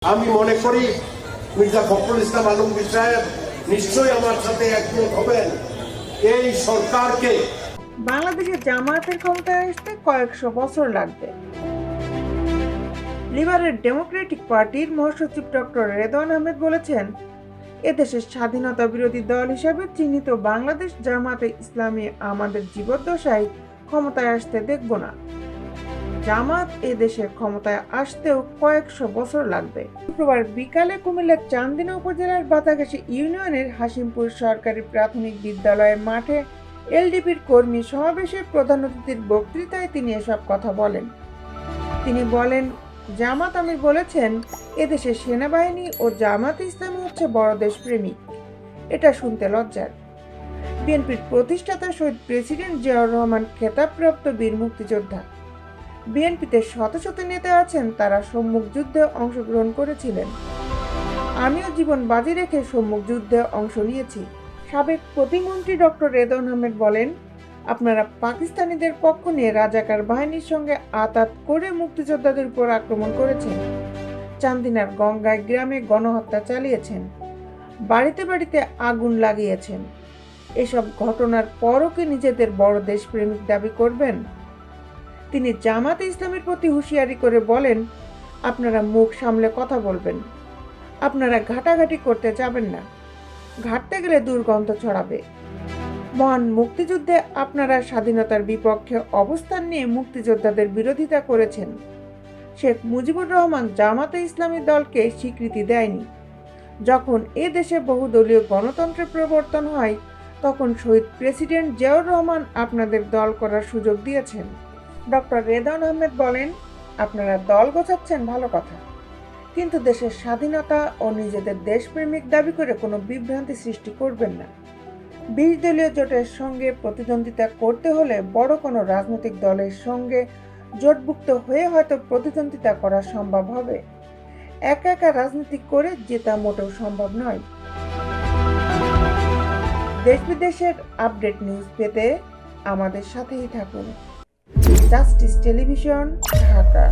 আমি মনে করি মির্জা ফখরুল ইসলাম আলমগীর সাহেব নিশ্চয়ই আমার সাথে একমত হবেন। এই সরকারকে বাংলাদেশের জামায়াতের ক্ষমতায় আসতে কয়েকশো বছর লাগবে। লিবারেল ডেমোক্রেটিক পার্টির মহাসচিব ডক্টর রেদওয়ান আহমেদ বলেছেন, এদেশের স্বাধীনতা বিরোধী দল হিসেবে চিহ্নিত বাংলাদেশ জামায়াতে ইসলামী আমাদের জীবদ্দশায় ক্ষমতায় আসতে দেখব না। জামাত এদেশের ক্ষমতায় আসতেও কয়েকশো বছর লাগবে। শুক্রবার বিকালে কুমিল্লার চান্দিনা উপজেলার বাতাগাছি ইউনিয়নের হাসিমপুর সরকারি প্রাথমিক বিদ্যালয়ের মাঠে এলডিপির কর্মী সমাবেশের প্রধান অতিথির বক্তৃতায় তিনি এসব কথা বলেন। তিনি বলেন, জামাত আমির বলেছেন, এদেশের সেনাবাহিনী ও জামাত ইসলামী হচ্ছে বড় দেশপ্রেমিক। এটা শুনতে লজ্জার। বিএনপির প্রতিষ্ঠাতা শহীদ প্রেসিডেন্ট জিয়াউর রহমান খেতাবপ্রাপ্ত বীর মুক্তিযোদ্ধা। বিএনপিতে শত শত নেতা আছেন, তারা সম্মুখ যুদ্ধে অংশগ্রহণ করেছিলেন। আমিও জীবন বাজি রেখে সম্মুখ যুদ্ধে অংশ নিয়েছি। সাবেক প্রতিমন্ত্রী ডক্টর রেদওয়ান আহমেদ বলেন, আপনারা পাকিস্তানিদের পক্ষ নিয়ে রাজাকার বাহিনীর সঙ্গে আঁতাত করে মুক্তিযোদ্ধাদের উপর আক্রমণ করেছেন। চান্দিনার গঙ্গায় গ্রামে গণহত্যা চালিয়েছেন, বাড়িতে বাড়িতে আগুন লাগিয়েছেন। এসব ঘটনার পরও কি নিজেদের বড় দেশপ্রেমিক দাবি করবেন? তিনি জামাতে ইসলামের প্রতি হুঁশিয়ারি করে বলেন, আপনারা মুখ সামলে কথা বলবেন। আপনারা ঘাটাঘাটি করতে যাবেন না, ঘাটতে গেলে দুর্গন্ধ ছড়াবে। মহান মুক্তিযুদ্ধে আপনারা স্বাধীনতার বিপক্ষে অবস্থান নিয়ে মুক্তিযোদ্ধাদের বিরোধিতা করেছেন। শেখ মুজিবুর রহমান জামাতে ইসলামী দলকে স্বীকৃতি দেয়নি। যখন এ দেশে বহুদলীয় গণতন্ত্রের প্রবর্তন হয়, তখন শহীদ প্রেসিডেন্ট জিয়াউর রহমান আপনাদের দল করার সুযোগ দিয়েছেন। ডক্টর রেদওয়ান আহমেদ বলেন, আপনারা দল গোছাচ্ছেন ভালো কথা, কিন্তু দেশের স্বাধীনতা ও নিজেদের দেশপ্রেমিক দাবি করে কোনো বিভ্রান্তি সৃষ্টি করবেন না। 20 দলীয় জোটের সঙ্গে প্রতিদ্বন্দ্বিতা করতে হলে বড় কোনো রাজনৈতিক দলের সঙ্গে জোটভুক্ত হয়ে হয়তো প্রতিদ্বন্দ্বিতা করা সম্ভব হবে। একা একা রাজনীতি করে জেতা মোটেও সম্ভব নয়। দেশ বিদেশের আপডেট নিউজ পেতে আমাদের সাথেই থাকুন। Justice television, Dhaka.